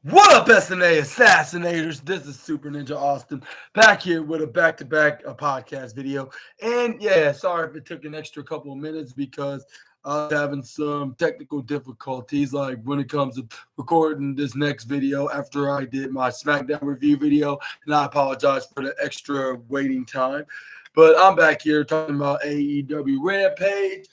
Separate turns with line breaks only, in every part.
What up, SNA Assassinators? This is Super Ninja Austin back here with a back-to-back podcast video. And yeah, sorry if it took an extra couple of minutes because I was having some technical difficulties, like when it comes to recording this next video after I did my SmackDown review video. And I apologize for the extra waiting time. But I'm back here talking about AEW Rampage.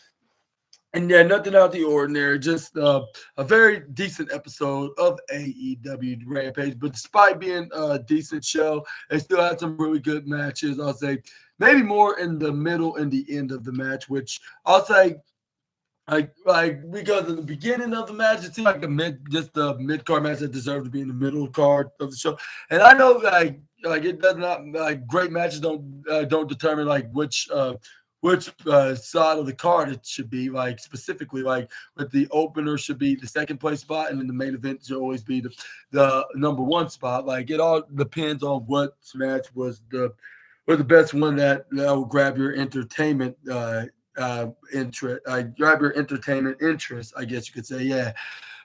And yeah, nothing out of the ordinary. Just a very decent episode of AEW Rampage. But despite being a decent show, they still had some really good matches. I'll say maybe more in the middle and the end of the match, which I'll say like because in the beginning of the match, it seemed like just a mid card match that deserved to be in the middle card of the show. And I know like it does not like great matches don't determine like which side of the card it should be, like specifically, like with the opener should be the second place spot, and then the main event should always be the number one spot. Like it all depends on what match was the best one that will grab your entertainment interest. Grab your entertainment interest, I guess you could say, yeah.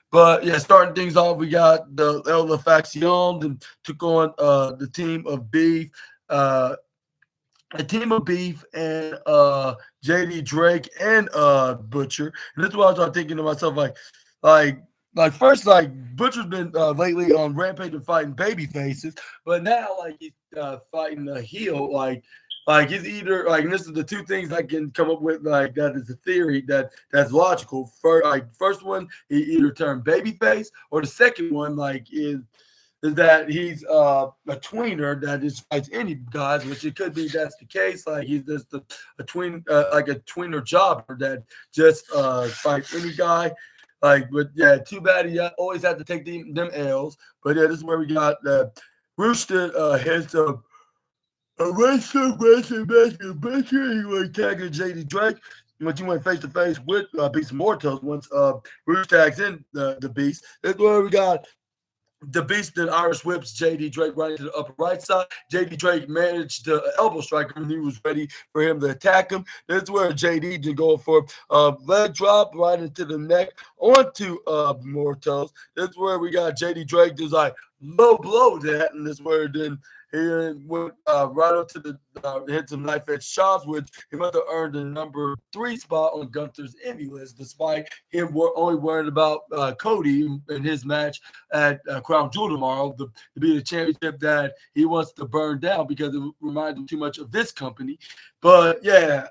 But yeah, starting things off, we got the El La Facción and took on the team of Beef. A team of Beef and JD Drake and Butcher. And this is what I was thinking to myself, like first, like Butcher's been lately on Rampage and fighting baby faces, but now like he's fighting a heel, like he's either like, and this is the two things I can come up with, like that is a theory that's logical. First one, he either turned babyface, or the second one is that he's a tweener that just fights any guys, which it could be that's the case. Like he's just a tweener jobber that just fights any guy. Like, but yeah, too bad he always had to take them L's. But yeah, this is where we got Rooster heads up. A wrestler. He was tagging JD Drake. Once you went face to face with Beast Mortals, once Rooster tags in the Beast. That's where we got the Beast then Irish whips JD Drake right into the upper right side. JD Drake managed to elbow strike him, and he was ready for him to attack him. That's where JD did go for a leg drop right into the neck onto Mortals. That's where we got JD Drake just like low blow that, and this where then he went right up to the hit some knife edge chops, which he must have earned the number 3 spot on Gunther's Emmy list, despite him only worrying about Cody in his match at Crown Jewel tomorrow to be the championship that he wants to burn down because it reminds him too much of this company. But yeah,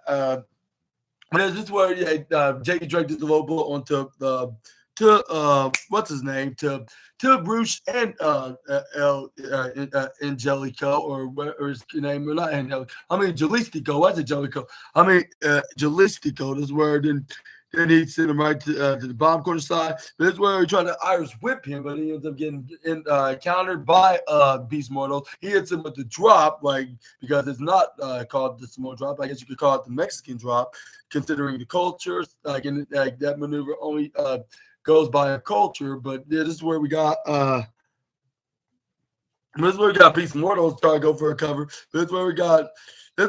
this is where JD Drake did the low blow onto what's his name to Bruce and Angelico, or his name, or not Angelico. I mean Jalistico. What's Angelico? I mean Jalistico. This word. Then he sent him right to the bottom corner side. This is where he tried to Irish whip him, but he ends up getting countered by Beast Mortal. He hits him with the drop, like because it's not called the Samoan drop. I guess you could call it the Mexican drop, considering the culture. And that maneuver only goes by a culture. But yeah, this is where we got Beast Mortal trying to go for a cover. This is where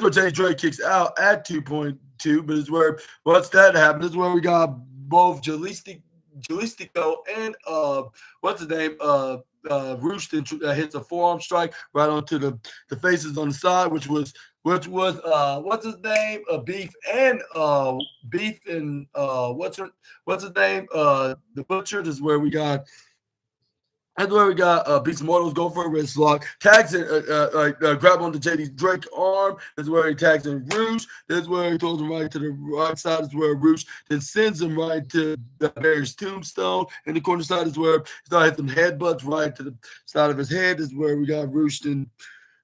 Jay Drake kicks out at 2.2. But it's where once that happened, this is where we got both Jalistico and what's his name? Rooston hits a forearm strike right onto the faces on the side, which was what's his name? Beef and what's his name? The Butcher. This is where we got. That's where we got Beast Mortals go for a wrist lock. Tags it, grab onto JD Drake's arm. This is where he tags in Rouge. This is where he throws him right to the right side. This is where Rouge then sends him right to the Bear's tombstone. And the corner side is where he started hitting headbutts right to the side of his head. This is where we got Rouge then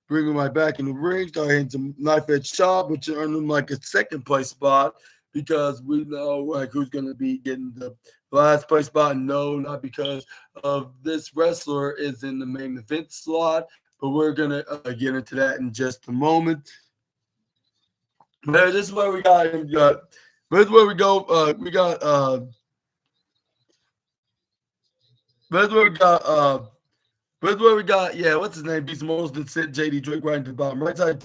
bring him right back in the ring. Started hitting some knife edge chop, which earned him like a second place spot because we know like who's going to be getting the last place spot. No, not because of this wrestler is in the main event slot, but we're gonna get into that in just a moment. But this is where we got him. This is where we go. We got. This is where we got But it's where we got, what's his name? Beast Morals that sent JD Drake right into the bottom right side,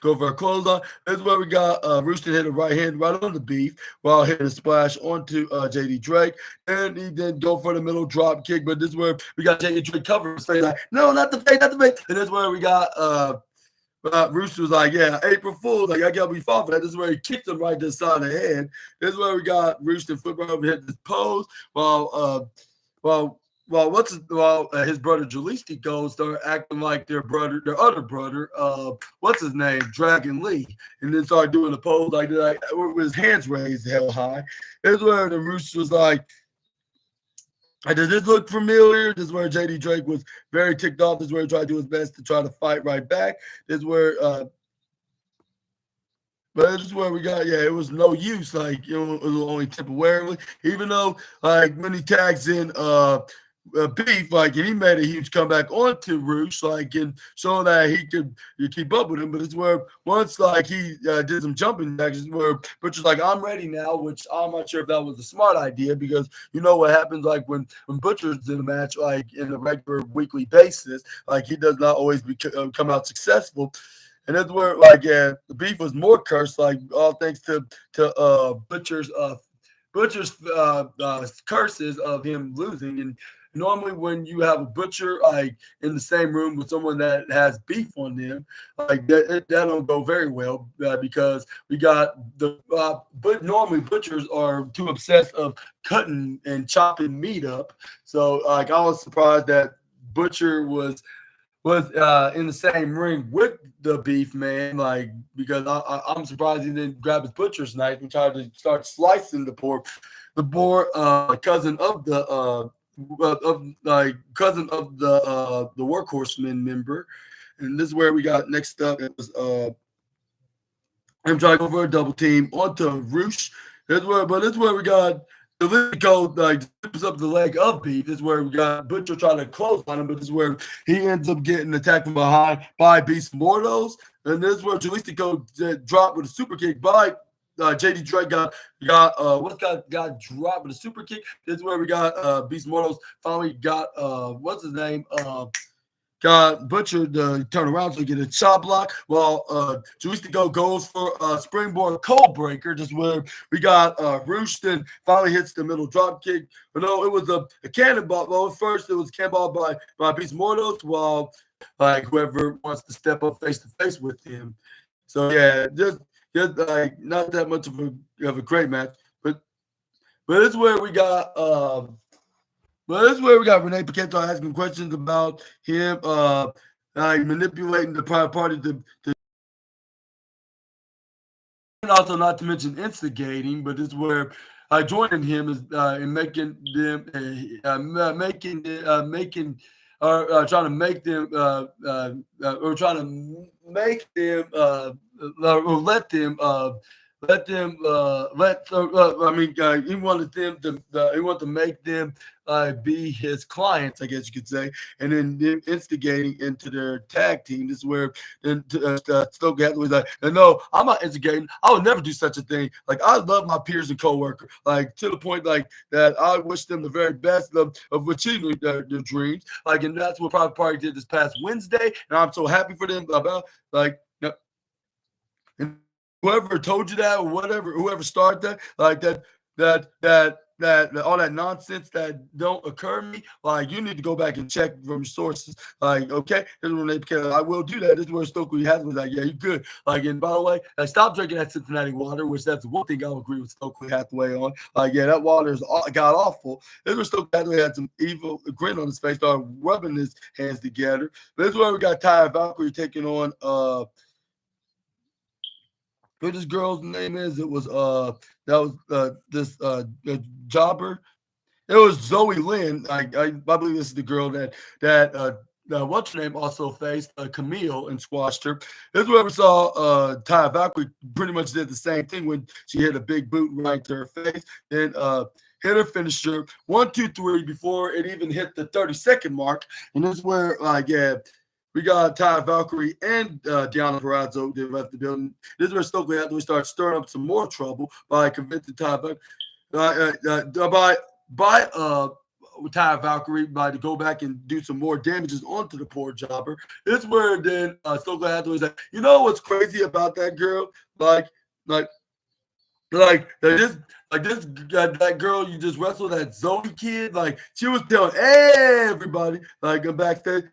go for a clothesline. This is where we got Rooster hit a right hand right on the Beef while hitting a splash onto JD Drake. And he then go for the middle drop kick. But this is where we got JD Drake cover his face like, no, not the face, not the face. And this is where we got Rooster was like, yeah, April Fool's. Like, I got to be fought for that. This is where he kicked him right to the side of the head. This is where we got Rooster flip right over, hit this pose while his brother Jalisco started acting like their other brother, what's his name, Dragon Lee, and then started doing the pose like with his hands raised hell high. This is where the Rooster was like, does this look familiar? This is where JD Drake was very ticked off. This is where he tried to do his best to try to fight right back. This is where but this is where we got, it was no use. Like, it was only temporarily. Even though, like, when he tags in Beef, like, and he made a huge comeback onto Roosh, like, and showing that he could keep up with him. But it's where once, like, he did some jumping jacks, where Butcher's like, I'm ready now, which I'm not sure if that was a smart idea, because you know what happens, like, when Butcher's in a match, like, in a regular weekly basis, like, he does not always come out successful. And that's where, like, the Beef was more cursed, like, all thanks to Butcher's curses of him losing. And normally when you have a Butcher, like, in the same room with someone that has beef on them, like, that don't go very well, because we got but normally Butchers are too obsessed of cutting and chopping meat up. So, like, I was surprised that Butcher was in the same ring with the Beef Man, like, because I'm surprised he didn't grab his butcher's knife and try to start slicing the poor cousin of the workhorseman member. And this is where we got next up. It was I'm trying to go for a double team onto Roosh. This is where we got the Lico, like, zips up the leg of Beef. This is where we got Butcher trying to close on him, but this is where he ends up getting attacked from behind by Beast Mortos. And this is where Jalisco dropped with a super kick by JD Drake got dropped with a super kick. This is where we got Beast Mortos finally got what's his name? Got Butcher to turn around to get a chop block, while Jalisco goes for a springboard cold breaker. Just where we got Rooston finally hits the middle drop kick. But no, it was a cannonball. Well, first it was cannonball by Beast Mortos, while, like, whoever wants to step up face to face with him. So yeah, just like, not that much of a great match, but it's where we got. Well, this is where we got Renee Paquette asking questions about him like manipulating the private party to and also not to mention instigating, but this is where joining him is in making them trying to make them or trying to make them or let them he wanted them to he wanted to make them be his clients, I guess you could say, and then instigating into their tag team. This is where Stoke Hathaway's like, no, I'm not instigating. I would never do such a thing. Like, I love my peers and coworkers, like, to the point, like, that I wish them the very best of achieving their dreams. Like, and that's what Private Party did this past Wednesday, and I'm so happy for them about, like, and whoever told you that, or whoever started that, like, that all that nonsense that don't occur to me, like, you need to go back and check from sources. Like, okay, this is when I will do that. This is where Stokely has was like, yeah, you good. Like, and by the way, like, stop drinking that Cincinnati water, which that's one thing I'll agree with Stokely Hathaway on. Like, yeah, that water is god awful. This is where Stokely Hathaway had some evil grin on his face, started rubbing his hands together. But this is where we got Ty Valkyrie taking on what this girl's name is. It was this jobber. It was Zoe Lynn. I believe this is the girl that what's her name also faced Camille and squashed her. This is where we saw Ty Valkyrie pretty much did the same thing when she hit a big boot right to her face. Then hit her finisher 1, 2, 3 before it even hit the 30-second mark. And this is where we got Ty Valkyrie and Deanna Purrazzo that left the building. This is where Stokely Hathaway started stirring up some more trouble by convincing Ty Valkyrie Ty Valkyrie by to go back and do some more damages onto the poor jobber. It's where then Stokely Hathaway's like, you know what's crazy about that girl? Like that girl you just wrestled, that Zoe kid, like she was telling everybody like backstage,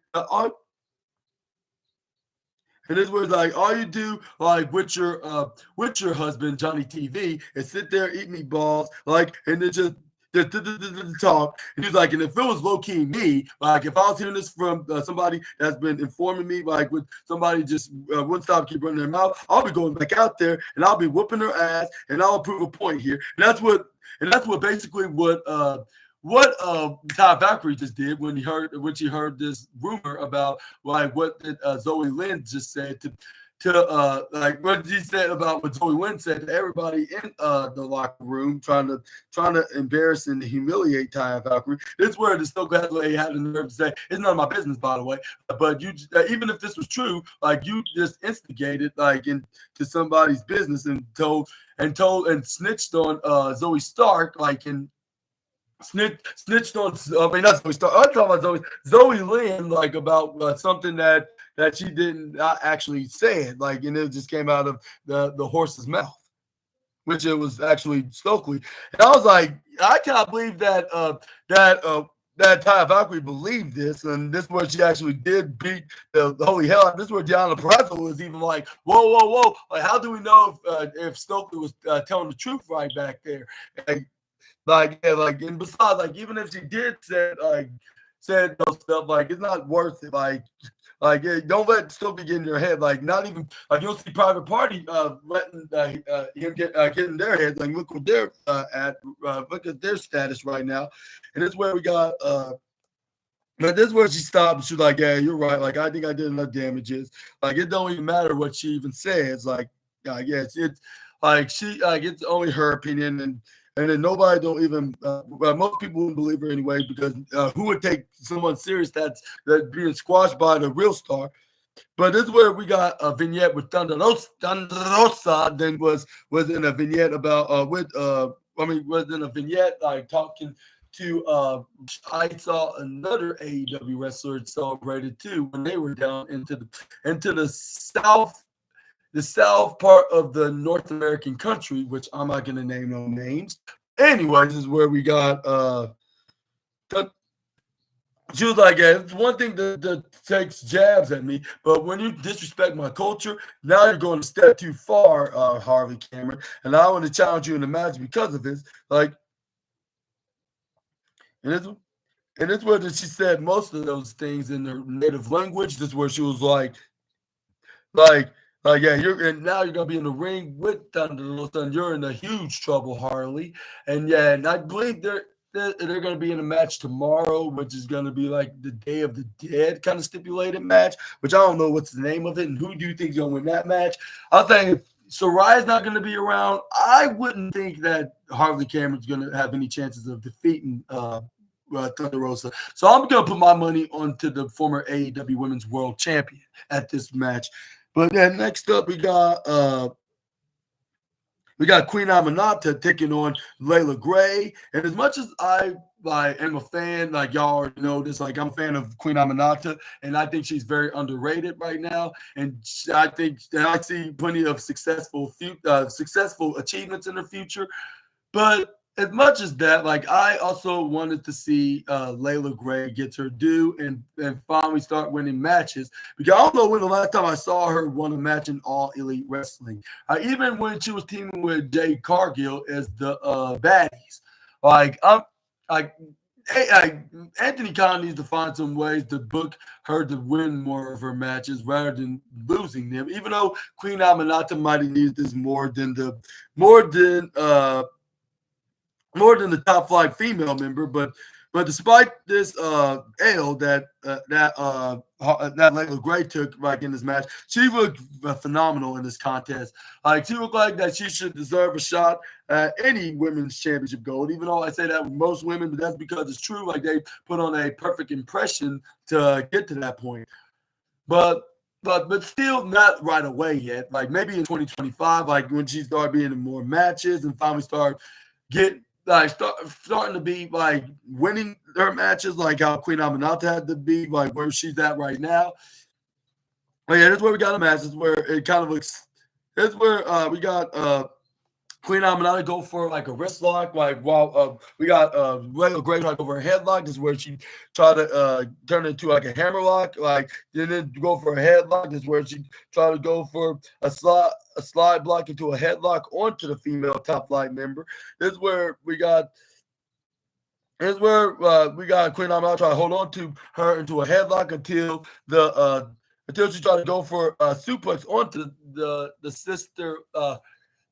and this was like all you do like with your husband Johnny TV is sit there, eat meatballs, like, and then just talk. And he's like, and if it was low key me, like if I was hearing this from somebody that's been informing me, like with somebody just wouldn't stop keep running their mouth, I'll be going back out there and I'll be whooping her ass and I'll prove a point here. And that's what basically what Ty Valkyrie just did when she heard this rumor about like what Zoe Lynn just said to like what she said about what Zoe Lynn said to everybody in the locker room, trying to embarrass and humiliate Ty Valkyrie. This is where the Stokely Hathaway had the nerve to say, "It's none of my business, by the way." But you, even if this was true, like you just instigated like into somebody's business and snitched on Zoe Stark, like in. Snitched on, I mean, not Zoe Stark. I'm talking about Zoe Lynn, like about something that she didn't actually say it, like, and it just came out of the horse's mouth, which it was actually Stokely. And I was like, I can't believe that Ty Valkyrie believed this, and this is where she actually did beat the holy hell. This is where Deonna Purrazzo was even like, whoa, like how do we know if Stokely was telling the truth right back there? And besides, like, even if she did said those stuff, like, it's not worth it. Yeah, don't let Stokely get in your head. Like, not even, like, you don't see Private Party letting him get in their head. Like, look what they're look at their status right now. And this is where we got, but this is where she stopped. She's like, yeah, you're right. Like, I think I did enough damages. Like, it don't even matter what she even says. Like, it's like it's only her opinion, and then nobody don't even most people wouldn't believe her anyway, because who would take someone serious that's being squashed by the real star? But this is where we got a vignette with Thunder Rosa. Then was in a vignette about was in a vignette like talking to I saw another AEW wrestler celebrated too when they were down into the south part of the North American country, which I'm not going to name no names. Anyways, this is where we got she was like, yeah, it's one thing that takes jabs at me, but when you disrespect my culture, now you're going a step too far, Harley Cameron, and I want to challenge you in the match because of this. Like, and it's where she said most of those things in her native language. This is where she was like, yeah, now you're gonna be in the ring with Thunder Rosa, and you're in a huge trouble, Harley. And yeah, and I believe they're gonna be in a match tomorrow, which is gonna be like the Day of the Dead kind of stipulated match, which I don't know what's the name of it, and who do you think is gonna win that match? I think if Soraya's not gonna be around, I wouldn't think that Harley Cameron's gonna have any chances of defeating Thunder Rosa. So I'm gonna put my money onto the former AEW Women's World Champion at this match. But then next up, we got Queen Aminata taking on Layla Gray. And as much as I am a fan, like y'all already know this, like I'm a fan of Queen Aminata, and I think she's very underrated right now. And I think that I see plenty of successful achievements in her future. But as much as that, like I also wanted to see Layla Gray get her due and finally start winning matches, because I don't know when the last time I saw her win a match in All Elite Wrestling. Even when she was teaming with Jade Cargill as the baddies, Anthony Khan needs to find some ways to book her to win more of her matches rather than losing them. Even though Queen Aminata might have needed this more than the top flight female member, but despite this L that Layla Gray took like in this match, she looked phenomenal in this contest. Like she looked like that she should deserve a shot at any women's championship gold. Even though I say that with most women, but that's because it's true. Like they put on a perfect impression to get to that point. But still not right away yet. Like maybe in 2025, like when she started being in more matches and finally start getting like starting to be like winning her matches, like how Queen Aminata had to be, like where she's at right now. But yeah, this is where we got a match. This is where it kind of looks. This is where we got Queen Aminata go for like a wrist lock, like while we got Layla Gray try to go for a headlock. This is where she tried to turn it into like a hammer lock, like then go for a headlock. This is where she tried to go for a slide block into a headlock onto the female top flight member. This is where we got. This is where we got Queen Aminata try to hold on to her into a headlock until she tried to go for a suplex onto the sister.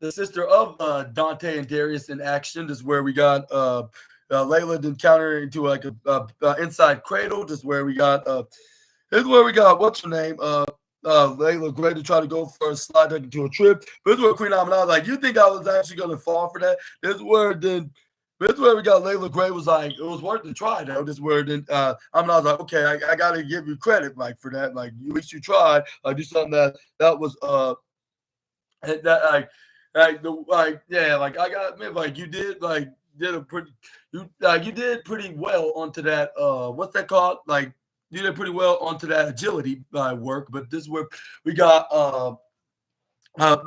The sister of Dante and Darius in action. This is where we got Layla then counter into like a inside cradle. This is where we got what's her name? Layla Gray to try to go for a slide deck into a trip. But this is where Queen Aminata like, you think I was actually gonna fall for that? This is where we got Layla Gray was like, it was worth the try though. This is where then Aminata was like, okay, I gotta give you credit like for that. Like at least you tried. Like do something that was that I got admit, like you did pretty well onto that what's that called? Like you did pretty well onto that agility work, but this is where we got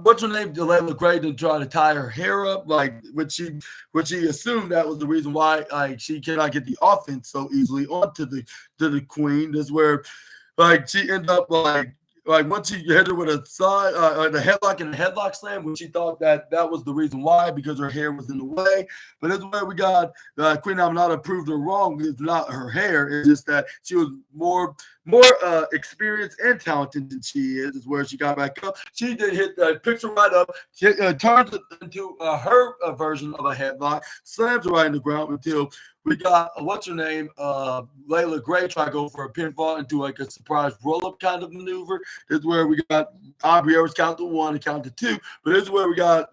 what's her name? Layla Gray to try to tie her hair up, like which she assumed that was the reason why like she cannot get the offense so easily onto the queen. This is where like she ended up like once she hit her with a side, the headlock and a headlock slam, when she thought that was the reason why, because her hair was in the way. But that's where we got Queen Aminata proved her wrong. It's not her hair; it's just that she was more experienced and talented than she is. Is where she got back up. She did hit, picks her right up, turns it into her version of a headlock, slams her right in the ground until we got what's her name, Layla Gray try to go for a pinfall into like a surprise roll-up kind of maneuver. This is where we got Aubrey Edwards count to 1 and count to 2. But this is where we got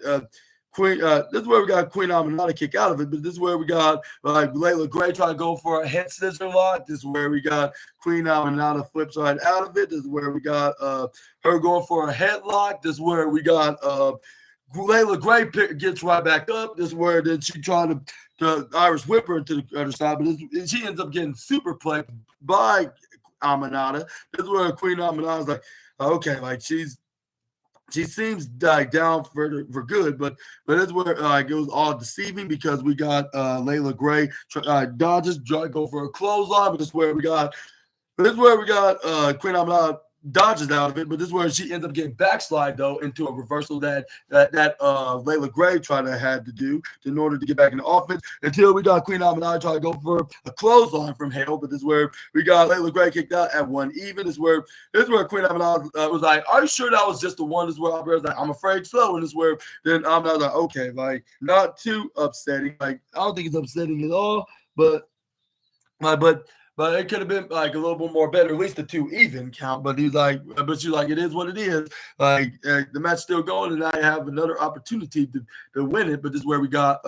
Queen Aminata kick out of it. But this is where we got like Layla Gray try to go for a head scissor lock. This is where we got Queen Aminata flips right out of it. This is where we got her going for a headlock. This is where we got Layla Gray gets right back up. This is where then she tried to Irish whip her to the other side, but she ends up getting super played by Aminata. This is where Queen Aminata is like, okay, like she seems like down for good, but that's where it was all deceiving because we got Layla Gray dodges, go for a clothesline, but this is where we got Queen Aminata dodges out of it, but this is where she ends up getting backslide though into a reversal that Layla Gray had to do in order to get back in the offense until we got Queen Aminata try to go for a clothesline from hell. But this is where we got Layla Gray kicked out at 1 even. This is where Queen Aminata was like, "Are you sure that was just the one?" This is where Aubrey was like, "I'm afraid so." And this is where then Aminata was like, "Okay, like not too upsetting. Like I don't think it's upsetting at all, but." But it could have been like a little bit more better, at least the 2 even count. But she's like, it is what it is. Like the match still going, and I have another opportunity to win it. But this is where we got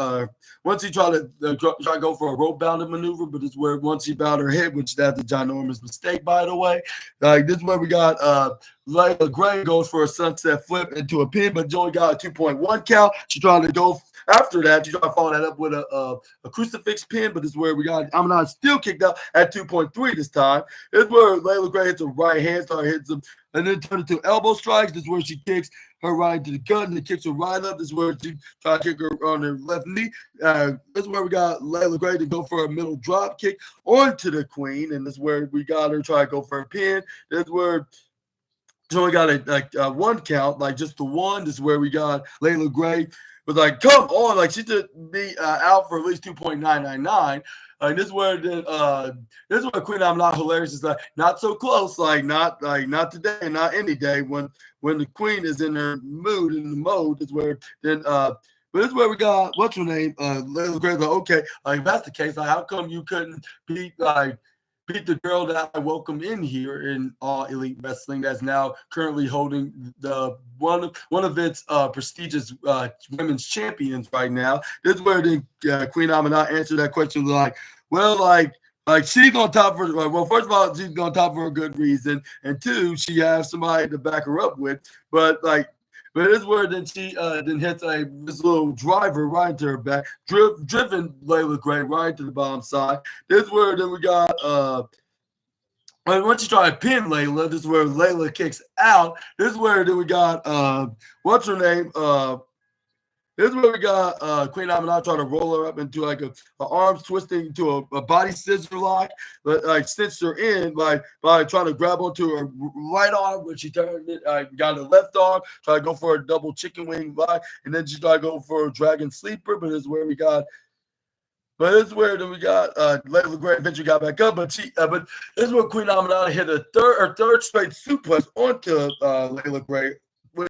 once he tried to try to go for a rope bounded maneuver, but this is where once she bowed her head, which that's a ginormous mistake, by the way. Like this is where we got Layla Gray goes for a sunset flip into a pin, but only got a 2.1 count. She tried to go. After that, you try to follow that up with a crucifix pin, but this is where we got Aminata still kicked out at 2.3 this time. This is where Layla Gray hits a right hand, hits him, and then turn it to elbow strikes. This is where she kicks her right into the gut and then kicks her right up. This is where she try to kick her on her left knee. This is where we got Layla Gray to go for a middle drop kick onto the queen, and this is where we got her try to go for a pin. This is where she only got a 1 count, like just the 1. This is where we got Layla Gray was like, come on, like she should be out for at least 2.999. This is where Queen Aminata hilarious is like not so close, like not today, not any day. When the queen is in her mood, in the mode, is where then but this is where we got what's her name? Layla Gray. Like, okay, like if that's the case, like how come you couldn't beat the girl that I welcome in here in All Elite Wrestling that's now currently holding the one of its prestigious women's champions right now. This is where the Queen Aminata answered that question like, well, like she's on top for well, first of all, she's on top for a good reason, and 2, she has somebody to back her up with, but But this is where then she then hits this little driver right into her back, driven Layla Gray right into the bottom side. This is where then we got and once you try to pin Layla, this is where Layla kicks out. This is where then we got what's her name? This is where we got Queen Aminata trying to roll her up into like a arms twisting into a body scissor lock, but like stitched her in by trying to grab onto her right arm, when she turned it, got her left arm, try to go for a double chicken wing lock, and then she tried to go for a dragon sleeper. But this is where we got. But this is where then we got Layla Gray eventually got back up, but this is where Queen Aminata hit her third straight suplex onto Layla Gray